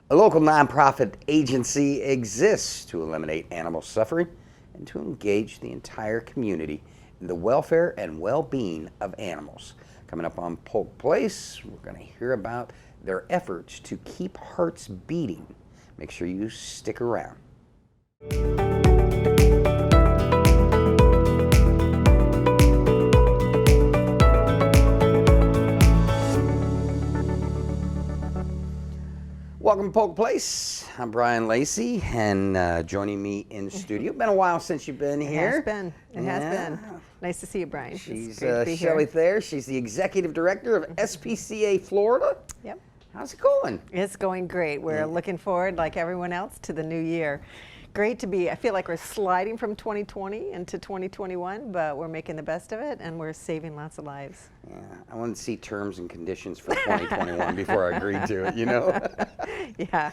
A local nonprofit agency exists to eliminate animal suffering and to engage the entire community in the welfare and well-being of animals. Coming up on Polk Place, we're going to hear about their efforts to keep hearts beating. Make sure you stick around. Welcome to Polk Place. I'm Brian Lacey, and joining me in studio. Been a while since you've been here. It has been. Nice to see you, Brian. She's Shelley Thayer. She's the executive director of SPCA Florida. Yep. How's it going? It's going great. We're looking forward, like everyone else, to the new year. Great to be, I feel like we're sliding from 2020 into 2021, but we're making the best of it, and we're saving lots of lives. Yeah, I want to see terms and conditions for 2021 before I agree to it, you know? Yeah,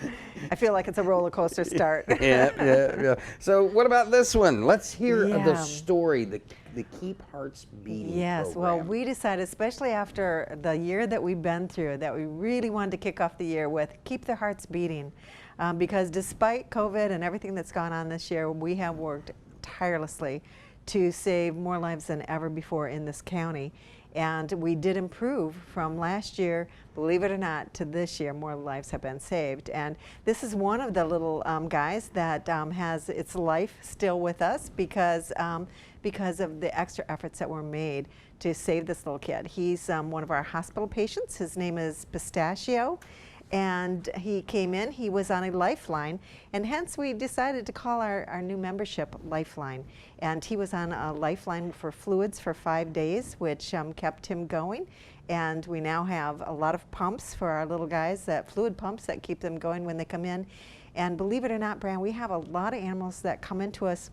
I feel like it's a roller coaster start. Yeah. So what about this one? Let's hear the story, the Keep Hearts Beating Yes, program. well, we decided, especially after the year that we've been through, that we really wanted to kick off the year with Keep Their Hearts Beating. Because despite COVID and everything that's gone on this year, we have worked tirelessly to save more lives than ever before in this county. And we did improve from last year, believe it or not, to this year. More lives have been saved. And this is one of the little guys that has its life still with us because of the extra efforts that were made to save this little kid. He's one of our hospital patients. His name is Pistachio. And he came in, he was on a lifeline, and hence we decided to call our new membership Lifeline. And he was on a lifeline for fluids for 5 days, which kept him going. And we now have a lot of pumps for our little guys, that fluid pumps that keep them going when they come in. And believe it or not, Brian, we have a lot of animals that come into us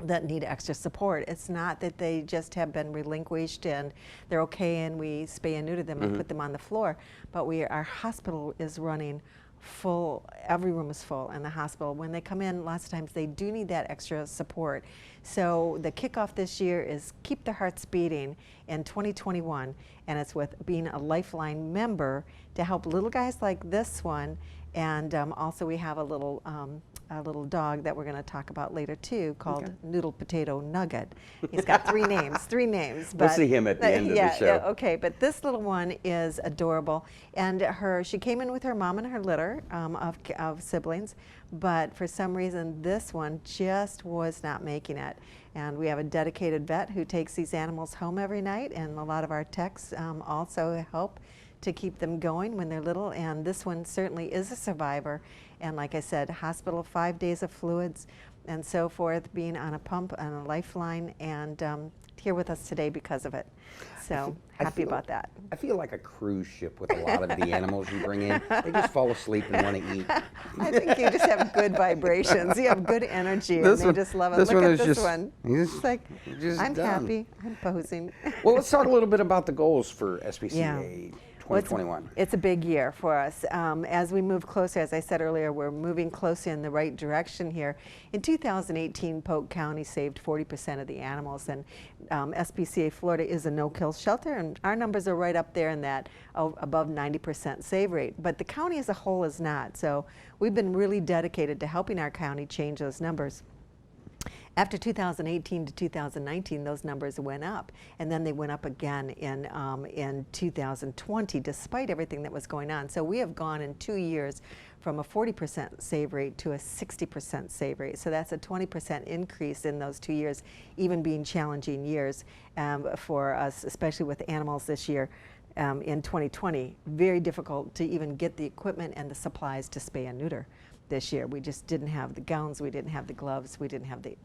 that need extra support. It's not that they just have been relinquished and they're okay and we spay and neuter them and put them on the floor, but our hospital is running full. Every room is full in the hospital. When they come in, lots of times they do need that extra support. So the kickoff this year is Keep Their Hearts Beating in 2021, and it's with being a Lifeline member to help little guys like this one. And also we have a little dog that we're going to talk about later too, called Noodle Potato Nugget. He's got three names. But we'll see him at the end of the show. Yeah, okay, but this little one is adorable, and she came in with her mom and her litter of siblings, but for some reason this one just was not making it. And we have a dedicated vet who takes these animals home every night, and a lot of our techs also help to keep them going when they're little, and this one certainly is a survivor. And like I said, hospital, 5 days of fluids and so forth, being on a pump and a lifeline, and here with us today because of it. So happy about that. I feel like a cruise ship with a lot of the animals you bring in. They just fall asleep and want to eat. I think you just have good vibrations. You have good energy, and they just love it. Look at this one. It's like, I'm happy. I'm posing. Well, let's talk a little bit about the goals for SPCA. 2021. It's a big year for us. As we move closer, as I said earlier, we're moving closer in the right direction here. In 2018, Polk County saved 40% of the animals, and SPCA Florida is a no-kill shelter, and our numbers are right up there in that above 90% save rate. But the county as a whole is not. So we've been really dedicated to helping our county change those numbers. After 2018 to 2019, those numbers went up, and then they went up again in 2020, despite everything that was going on. So we have gone in 2 years from a 40% save rate to a 60% save rate. So that's a 20% increase in those 2 years, even being challenging years for us, especially with animals this year. In 2020, very difficult to even get the equipment and the supplies to spay and neuter this year. We just didn't have the gowns, we didn't have the gloves, we didn't have the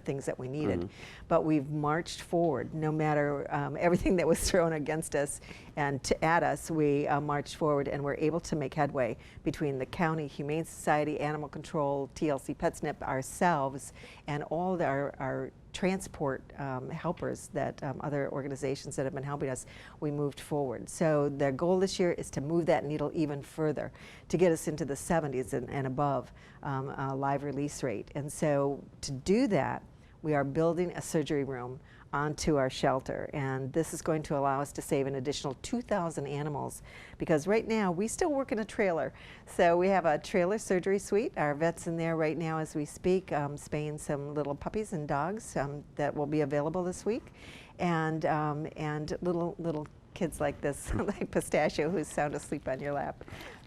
things that we needed. But we've marched forward no matter everything that was thrown against us and at us. We marched forward, and we're able to make headway between the county, Humane Society, Animal Control, TLC PetSnip, ourselves, and all our transport helpers that other organizations that have been helping us. We moved forward. So the goal this year is to move that needle even further, to get us into the 70s and above live release rate. And so to do that, we are building a surgery room onto our shelter. And this is going to allow us to save an additional 2,000 animals, because right now we still work in a trailer. So we have a trailer surgery suite. Our vet's in there right now as we speak, spaying some little puppies and dogs that will be available this week. And little kids like this, like Pistachio, who's sound asleep on your lap.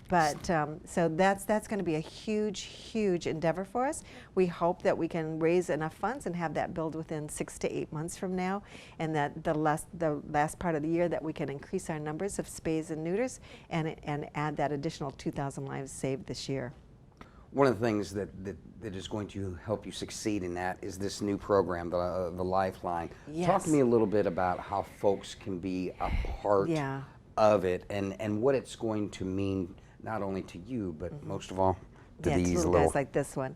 But so that's going to be a huge endeavor for us. We hope that we can raise enough funds and have that build within 6 to 8 months from now, and that the last part of the year that we can increase our numbers of spays and neuters and add that additional 2,000 lives saved this year. One of the things that is going to help you succeed in that is this new program, the Lifeline. Yes. Talk to me a little bit about how folks can be a part of it, and what it's going to mean not only to you, but most of all to these little guys like this one.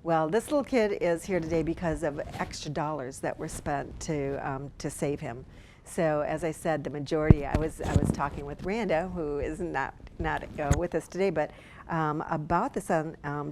Well, this little kid is here today because of extra dollars that were spent to save him. So as I said, the majority, I was talking with Randa, who is not with us today, but about this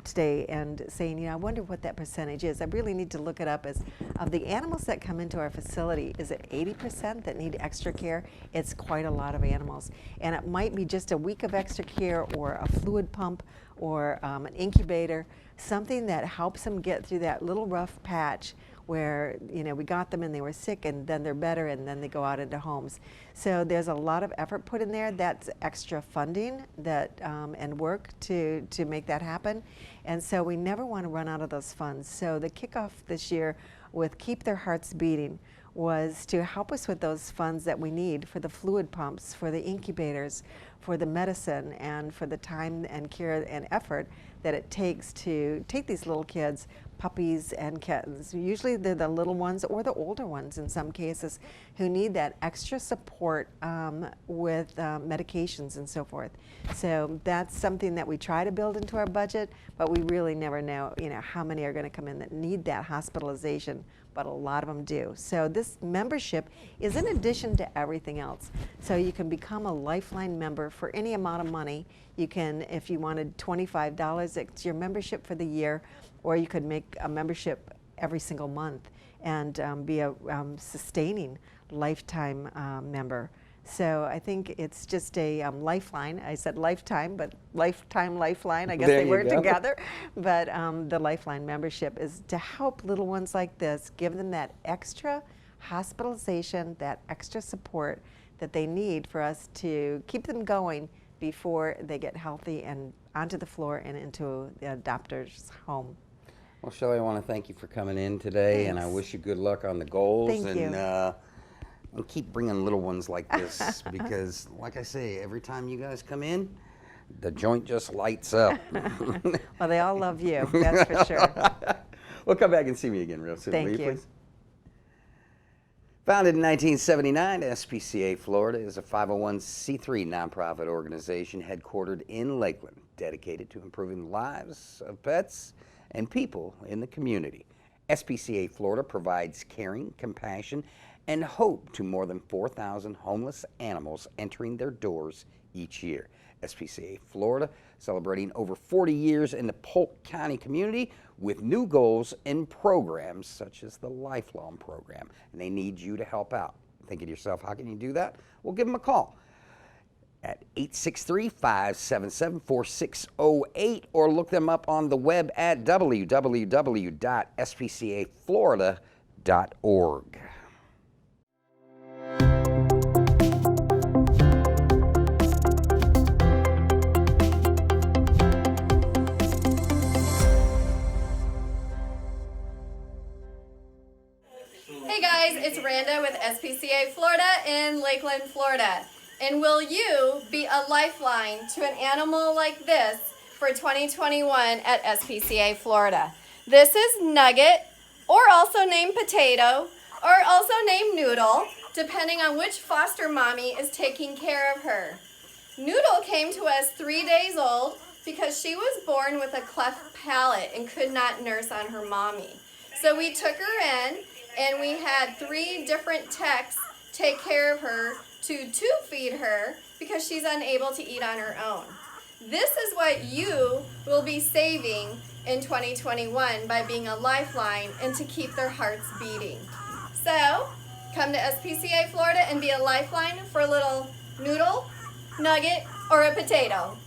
today, and saying, I wonder what that percentage is. I really need to look it up. As of the animals that come into our facility, is it 80% that need extra care? It's quite a lot of animals, and it might be just a week of extra care, or a fluid pump, or an incubator, something that helps them get through that little rough patch where we got them and they were sick, and then they're better, and then they go out into homes. So there's a lot of effort put in there. That's extra funding and work to make that happen. And so we never want to run out of those funds. So the kickoff this year with Keep Their Hearts Beating was to help us with those funds that we need for the fluid pumps, for the incubators, for the medicine, and for the time and care and effort that it takes to take these little kids, puppies and kittens. Usually they're the little ones or the older ones in some cases who need that extra support with medications and so forth. So that's something that we try to build into our budget, but we really never know, how many are going to come in that need that hospitalization, but a lot of them do. So this membership is in addition to everything else. So you can become a Lifeline member for any amount of money. You can, if you wanted $25, it's your membership for the year, or you could make a membership every single month and be a sustaining lifetime member. So I think it's just a lifeline. I said lifetime, but lifetime lifeline. I guess they work together. But the Lifeline membership is to help little ones like this, give them that extra hospitalization, that extra support that they need for us to keep them going before they get healthy and onto the floor and into the adopter's home. Well, Shelley, I want to thank you for coming in today. Thanks. And I wish you good luck on the goals. Thank you. And keep bringing little ones like this because, like I say, every time you guys come in, the joint just lights up. Well, they all love you, that's for sure. Well, come back and see me again real soon, Thank will you, you. please? Founded in 1979, SPCA Florida is a 501c3 nonprofit organization headquartered in Lakeland, dedicated to improving the lives of pets and people in the community. SPCA Florida provides caring, compassion, and hope to more than 4,000 homeless animals entering their doors each year. SPCA Florida celebrating over 40 years in the Polk County community with new goals and programs such as the Lifeline program. And they need you to help out. Thinking to yourself, how can you do that? Well, give them a call at 863-577-4608 or look them up on the web at www.spcaflorida.org. Hey guys, it's Randa with SPCA Florida in Lakeland, Florida. And will you be a lifeline to an animal like this for 2021 at SPCA Florida? This is Nugget, or also named Potato, or also named Noodle, depending on which foster mommy is taking care of her. Noodle came to us 3 days old because she was born with a cleft palate and could not nurse on her mommy. So we took her in, and we had 3 different techs take care of her to tube feed her because she's unable to eat on her own. This is what you will be saving in 2021 by being a lifeline and to keep their hearts beating. So, come to SPCA Florida and be a lifeline for a little noodle, nugget, or a potato.